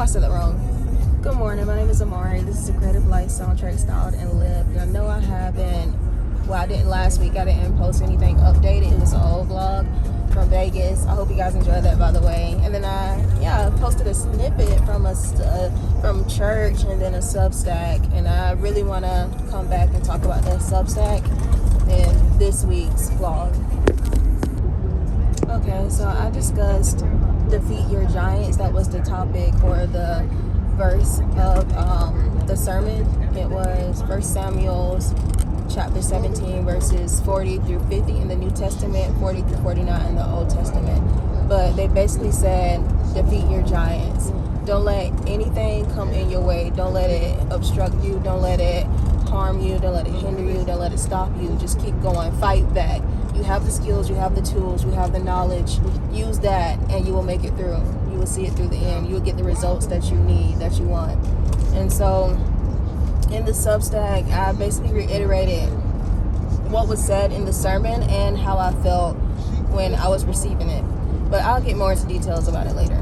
I said that wrong. Good morning, my name is Amari. This is a Creative Life Soundtrack Styled and Lived. And I know I haven't, well, I didn't last week. I didn't post anything updated. It was an old vlog from Vegas. I hope you guys enjoyed that, by the way. And then I posted a snippet from church and then a Substack. And I really want to come back and talk about that Substack in this week's vlog. Okay, so I discussed defeat your giants. That was the topic or the verse of the sermon. It was 1 Samuel chapter 17 verses 40 through 50 in the New Testament, 40 through 49 in the Old Testament. But they basically said defeat your giants. Don't let anything come in your way. Don't let it obstruct you. Don't let it harm you. Don't let it hinder you. Don't let it stop you. Just keep going. Fight back. You have the skills, you have the tools, you have the knowledge. Use that and you will make it through. You will see it through the end. You will get the results that you need, that you want. And so in the Substack, I basically reiterated what was said in the sermon and how I felt when I was receiving it. But I'll get more into details about it later.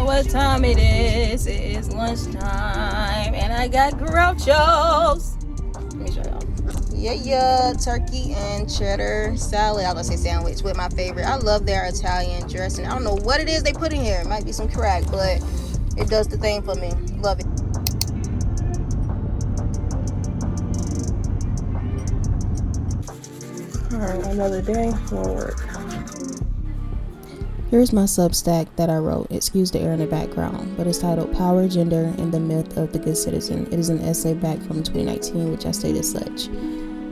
What time it is? It is lunchtime and I got grouchos. Let me show y'all. Yeah, turkey and cheddar salad. I was gonna say sandwich with my favorite. I love their Italian dressing. I don't know what it is they put in here. It might be some crack, but it does the thing for me. Love it. Alright, another day for work. Here's my Substack that I wrote. Excuse the air in the background, but it's titled Power, Gender, and the Myth of the Good Citizen. It is an essay back from 2019, which I state as such.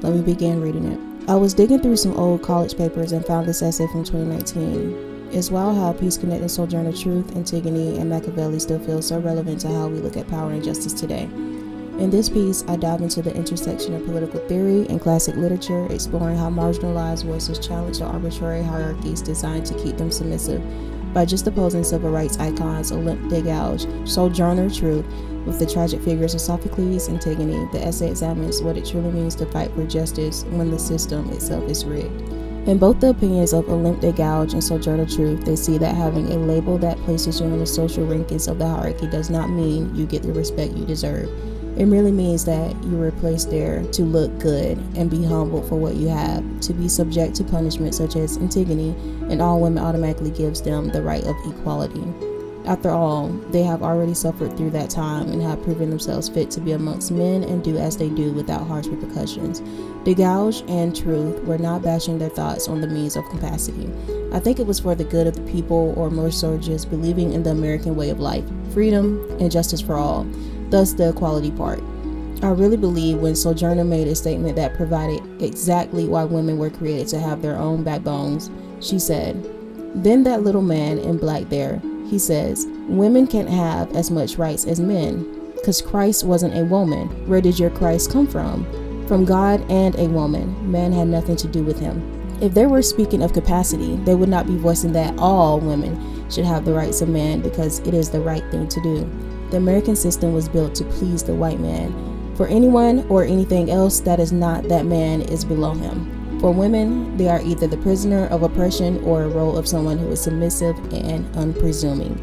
Let me begin reading it. I was digging through some old college papers and found this essay from 2019. It's wild how Peace Connecting Sojourner Truth, Antigone, and Machiavelli still feel so relevant to how we look at power and justice today. In this piece, I dive into the intersection of political theory and classic literature, exploring how marginalized voices challenge the arbitrary hierarchies designed to keep them submissive by just opposing civil rights icons Olympe de Gouges, Sojourner Truth, with the tragic figures of Sophocles and Antigone. The essay examines what it truly means to fight for justice when the system itself is rigged. In both the opinions of Olympe de Gouges and Sojourner Truth, they see that having a label that places you in the social rankings of the hierarchy does not mean you get the respect you deserve. It merely means that you were placed there to look good and be humbled for what you have, to be subject to punishment such as Antigone, and all women automatically gives them the right of equality. After all, they have already suffered through that time and have proven themselves fit to be amongst men and do as they do without harsh repercussions. De Gouges and Truth were not bashing their thoughts on the means of capacity. I think it was for the good of the people, or more so just believing in the American way of life, freedom and justice for all. Thus the equality part. I really believe when Sojourner made a statement that provided exactly why women were created to have their own backbones. She said, "Then that little man in black there, he says, women can't have as much rights as men, 'cause Christ wasn't a woman. Where did your Christ come from? From God and a woman. Man had nothing to do with him." If they were speaking of capacity, they would not be voicing that all women should have the rights of man because it is the right thing to do. The American system was built to please the white man. For anyone or anything else that is not that man is below him. For women, they are either the prisoner of oppression or a role of someone who is submissive and unpresuming.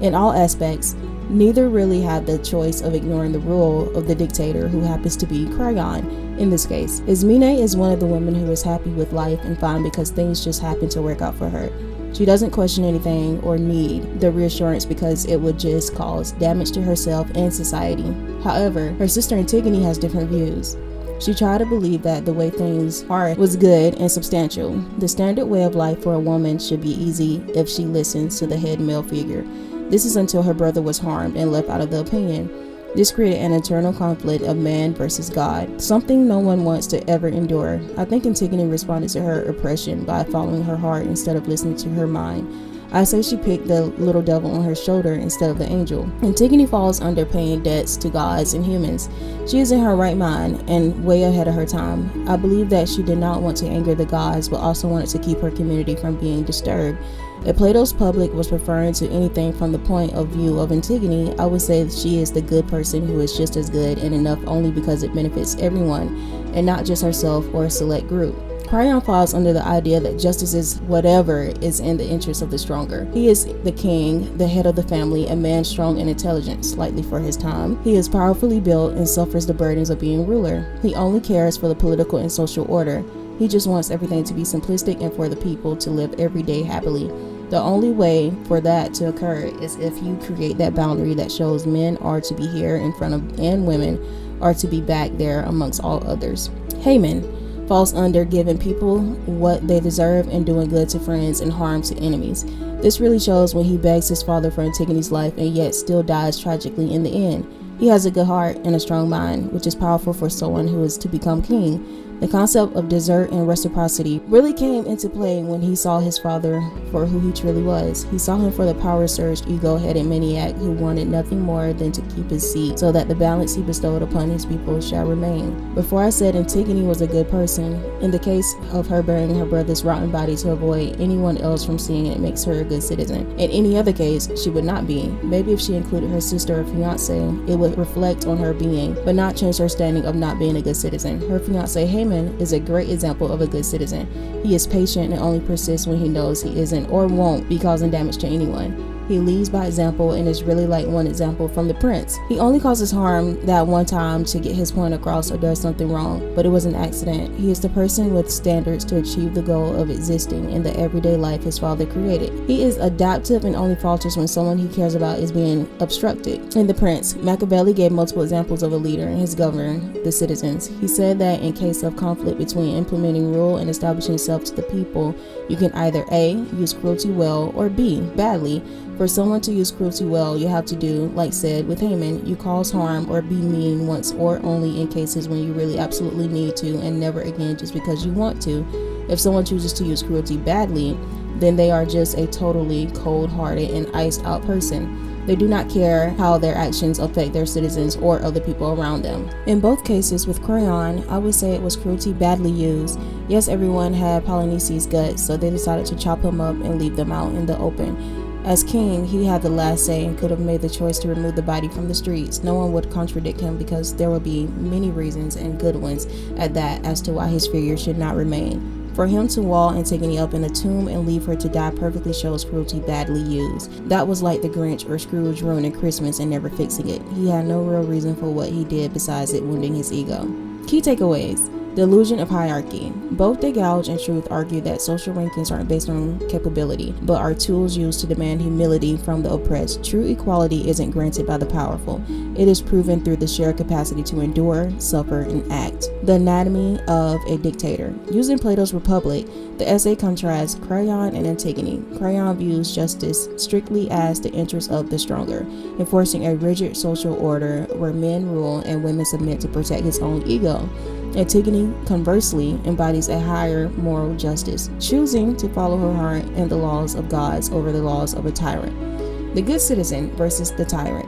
In all aspects, neither really have the choice of ignoring the rule of the dictator who happens to be Creon in this case. Ismene is one of the women who is happy with life and fine because things just happen to work out for her. She doesn't question anything or need the reassurance because it would just cause damage to herself and society. However, her sister Antigone has different views. She tried to believe that the way things are was good and substantial. The standard way of life for a woman should be easy if she listens to the head male figure. This is until her brother was harmed and left out of the opinion. This created an internal conflict of man versus God, something no one wants to ever endure. I think Antigone responded to her oppression by following her heart instead of listening to her mind. I say she picked the little devil on her shoulder instead of the angel. Antigone falls under paying debts to gods and humans. She is in her right mind and way ahead of her time. I believe that she did not want to anger the gods, but also wanted to keep her community from being disturbed. If Plato's public was referring to anything from the point of view of Antigone, I would say that she is the good person who is just as good and enough only because it benefits everyone and not just herself or a select group. Cryon falls under the idea that justice is whatever is in the interest of the stronger. He is the king, the head of the family, a man strong and intelligent, slightly for his time. He is powerfully built and suffers the burdens of being ruler. He only cares for the political and social order. He just wants everything to be simplistic and for the people to live every day happily. The only way for that to occur is if you create that boundary that shows men are to be here in front of and women are to be back there amongst all others. Haman falls under giving people what they deserve and doing good to friends and harm to enemies. This really shows when he begs his father for Antigone's life and yet still dies tragically in the end. He has a good heart and a strong mind, which is powerful for someone who is to become king. The concept of desert and reciprocity really came into play when he saw his father for who he truly was. He saw him for the power-surged, ego-headed maniac who wanted nothing more than to keep his seat so that the balance he bestowed upon his people shall remain. Before I said Antigone was a good person, in the case of her burying her brother's rotten body to avoid anyone else from seeing it makes her a good citizen. In any other case, she would not be. Maybe if she included her sister or fiance, it would reflect on her being, but not change her standing of not being a good citizen. Her fiance Haman is a great example of a good citizen. He is patient and only persists when he knows he isn't or won't be causing damage to anyone. He leads by example and is really like one example from the prince. He only causes harm that one time to get his point across or does something wrong, but it was an accident. He is the person with standards to achieve the goal of existing in the everyday life his father created. He is adaptive and only falters when someone he cares about is being obstructed. In The Prince, Machiavelli gave multiple examples of a leader and his governor, the citizens. He said that in case of conflict between implementing rule and establishing self to the people, you can either A, use cruelty well, or B, badly. For someone to use cruelty well, you have to do, like said with Haman, you cause harm or be mean once or only in cases when you really absolutely need to and never again just because you want to. If someone chooses to use cruelty badly, then they are just a totally cold-hearted and iced-out person. They do not care how their actions affect their citizens or other people around them. In both cases with Cryon, I would say it was cruelty badly used. Yes, everyone had Polyneices' guts, so they decided to chop him up and leave them out in the open. As king, he had the last say and could have made the choice to remove the body from the streets. No one would contradict him because there would be many reasons, and good ones at that, as to why his figure should not remain. For him to wall Antigone up in a tomb and leave her to die perfectly shows cruelty badly used. That was like the Grinch or Scrooge ruining Christmas and never fixing it. He had no real reason for what he did besides it wounding his ego. Key takeaways. The illusion of hierarchy. Both De Gouge and Truth argue that social rankings aren't based on capability, but are tools used to demand humility from the oppressed. True equality isn't granted by the powerful. It is proven through the shared capacity to endure, suffer, and act. The anatomy of a dictator. Using Plato's Republic, the essay contrasts Cryon and Antigone. Cryon views justice strictly as the interest of the stronger, enforcing a rigid social order where men rule and women submit to protect his own ego. Antigone, conversely, embodies a higher moral justice, choosing to follow her heart and the laws of gods over the laws of a tyrant. The good citizen versus the tyrant.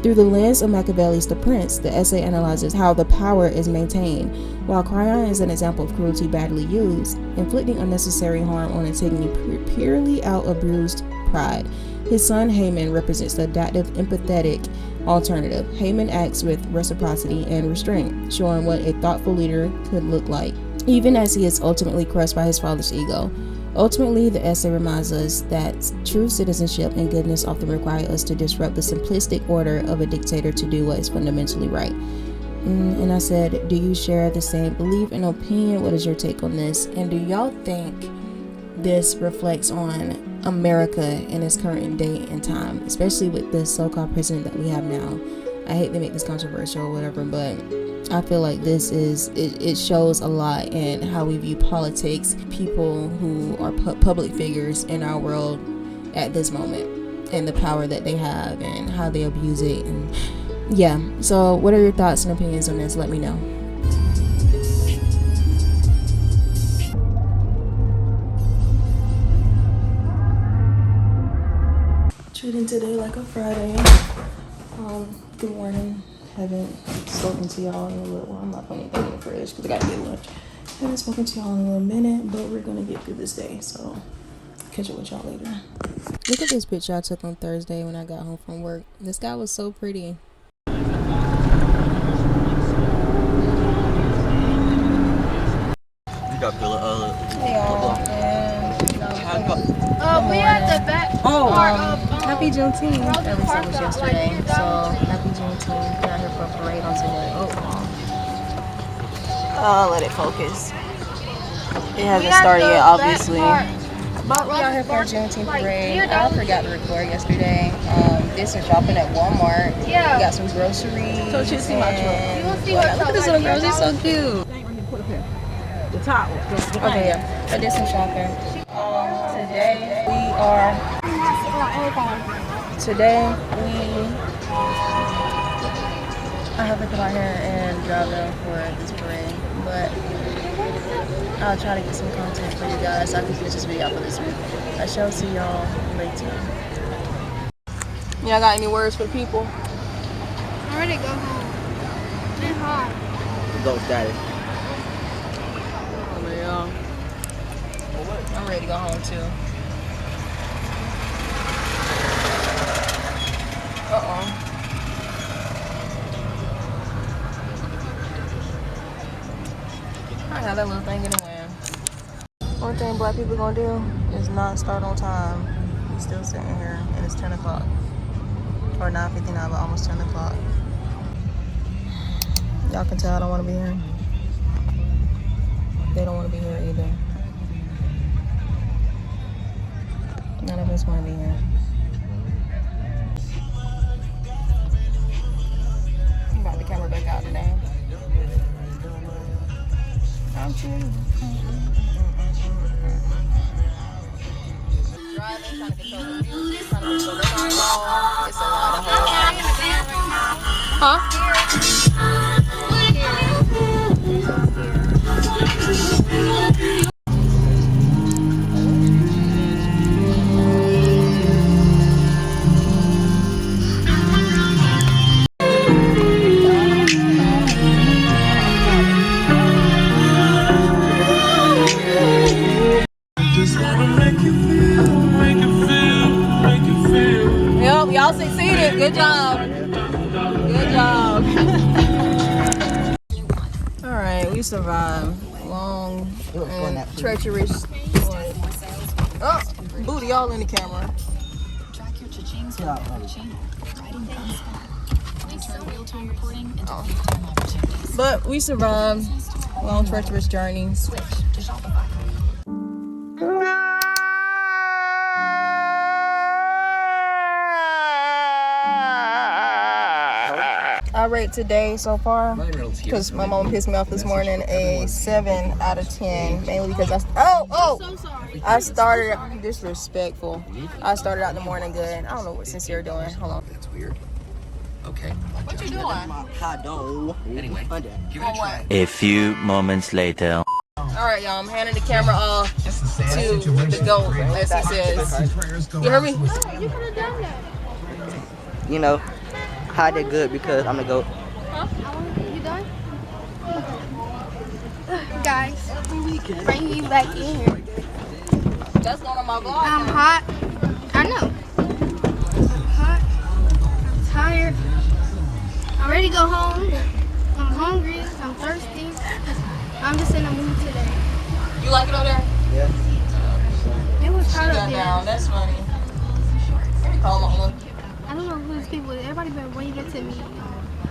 Through the lens of Machiavelli's The Prince, the essay analyzes how the power is maintained. While Cryon is an example of cruelty badly used, inflicting unnecessary harm on Antigone purely out of bruised pride. His son Haman represents the adaptive, empathetic alternative. Haman acts with reciprocity and restraint, showing what a thoughtful leader could look like, even as he is ultimately crushed by his father's ego. Ultimately, the essay reminds us that true citizenship and goodness often require us to disrupt the simplistic order of a dictator to do what is fundamentally right. And I said, do you share the same belief and opinion? What is your take on this? And do y'all think this reflects on America in its current day and time, especially with the so-called president that we have now? I hate to make this controversial or whatever, but I feel like this is, it shows a lot in how we view politics, people who are public figures in our world at this moment, and the power that they have and how they abuse it. And yeah, so what are your thoughts and opinions on this? Let me know. ending today like a Friday. Good morning. Haven't spoken to y'all in a little while. I'm not putting anything in the fridge because I gotta get lunch. Haven't spoken to y'all in a little minute, but we're gonna get through this day. So catch up with y'all later. Look at this picture I took on Thursday when I got home from work. The sky was so pretty. We at the back. Happy Juneteenth. At least it was yesterday. So happy Juneteenth. Got here for a parade on today. Let it focus. It hasn't started yet, obviously. But we are here for a Juneteenth parade. I forgot to record yesterday. Did some shopping at Walmart. Yeah. Got some groceries. So she'll see my truck. You will see her Look at this little girl. She's so cute. The top one. Okay, yeah. I did some shopping. I have to come out here and drive them for this parade, but I'll try to get some content for you guys so I can finish this video out for this week. I shall see y'all later. Y'all got any words for the people? I'm ready to go home. It's hot. Go, Daddy. Oh, yeah. I'm ready to go home too. I got that little thing in the wind. One thing black people gonna do is not start on time. We still sitting here and it's 10 o'clock. Or 9:59, but almost 10 o'clock. Y'all can tell I don't want to be here. They don't want to be here either. None of us want to be here. I'm about the camera back out today. I'm cheering. Driving, trying to control the music, trying to control the car. It's a lot of hoes. Huh? Yep, y'all succeeded. Good job. Good job. All right, we survived long and treacherous. Oh, booty all in the camera. Oh. But we survived long treacherous journeys. I rate today so far, because my mom pissed me off this morning, a 7 out of 10, mainly because I started disrespectful. I started out the morning good. I don't know what Sincere doing. Hold on. That's weird. Okay. What you doing? Anyway, give it a try. A few moments later. Alright, y'all, I'm handing the camera off to the GOAT, as he says. You heard me? You could have done that. You know, I did good because I'm the GOAT. Huh? You done? Guys, bring you back in here. That's going on my vlog. I'm hot. I know. I'm hot. I'm tired. I'm ready to go home. I'm hungry. I'm thirsty. I'm just in the mood today. You like it over there? Yeah. It was hot up Down. there. That's funny. Let me call my one. I don't know who these people is. Everybody been waving to me.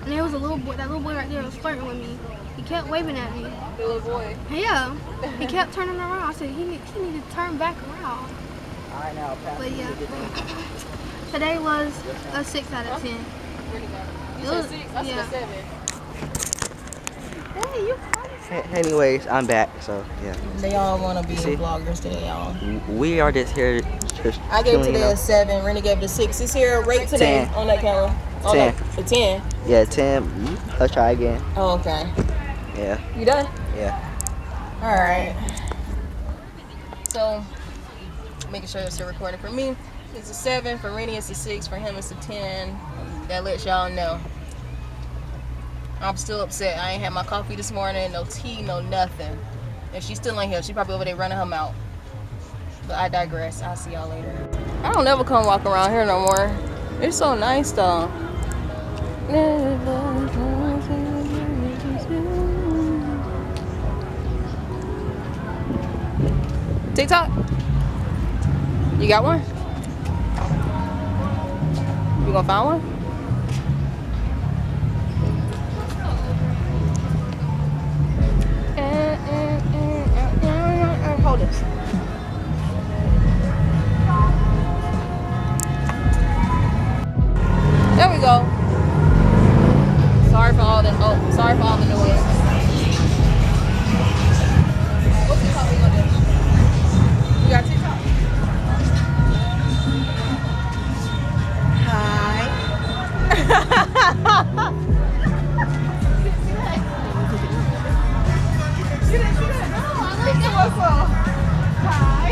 And there was a little boy, that little boy right there was flirting with me. He kept waving at me. The little boy. Yeah. He kept turning around. I said, he need to turn back around. Alright, now, But yeah. Today was a 6 out of 10. You said 6? I said 7. Hey, you anyways, I'm back, so yeah. They all want to be vloggers today, y'all. We are just here just I gave chilling, today a 7. Rennie gave it a 6. It's here. Rate today 10. on that camera. 10. A 10. Yeah, 10. Let's try again. Oh, okay. Yeah. You done? Yeah. All right. So, making sure it's still recording for me. It's a 7 for Rennie. It's a 6 for him. It's a 10. That lets y'all know. I'm still upset. I ain't had my coffee this morning. No tea. No nothing. If she's still in here, she probably over there running her mouth. But I digress. I'll see y'all later. I don't never come walk around here no more. It's so nice though. TikTok? You got one? You gonna find one? Hold this. There we go. Sorry for all the noise. What's TikTok we gonna do? You got TikTok? Hi. See that? No, I like it. What's up? Hi.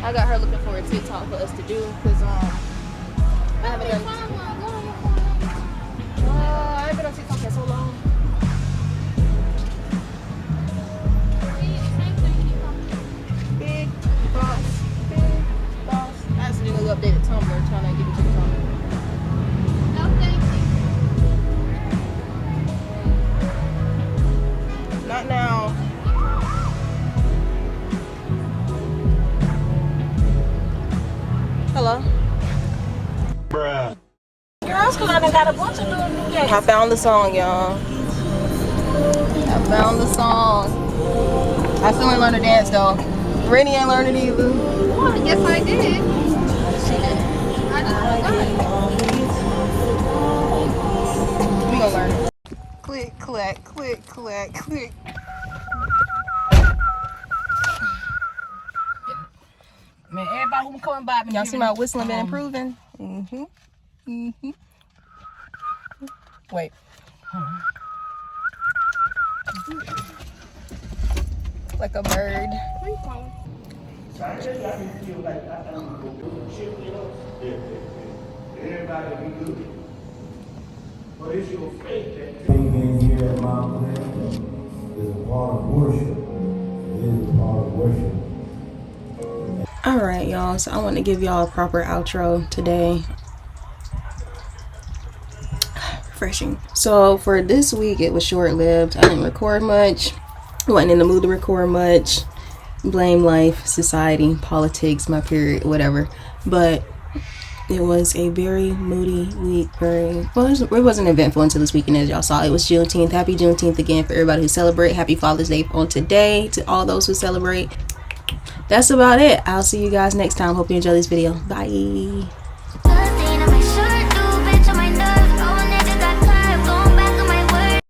I got her looking for a TikTok for us to do because I haven't done. I haven't been on TikTok in so long. Big boss. I accidentally updated Tumblr trying to get a TikTok. No, thank you. Not now. Hello. Bruh. Girls Club and got a bunch of little new games. I found the song, y'all. I found the song. I still ain't learned to dance though. Rennie ain't learned it either. Oh, yes, I did. She did. I just forgot. We gonna learn it. Click, clack, click, clack, click. Man, everybody who coming by me. Y'all see my whistling been improving? Wait. Like a bird. Everybody be good. But it's your faith that being here at Mount Clear is a part of worship. It is a part of worship. Alright, y'all. So I want to give y'all a proper outro today. Refreshing. So for this week, it was short-lived. I didn't record much. Wasn't in the mood to record much. Blame life, society, politics, my period, whatever. But it was a very moody week. It wasn't eventful until this weekend, as y'all saw. It was Juneteenth. Happy Juneteenth again for everybody who celebrate. Happy Father's Day on today to all those who celebrate. That's about it. I'll see you guys next time. Hope you enjoy this video. Bye.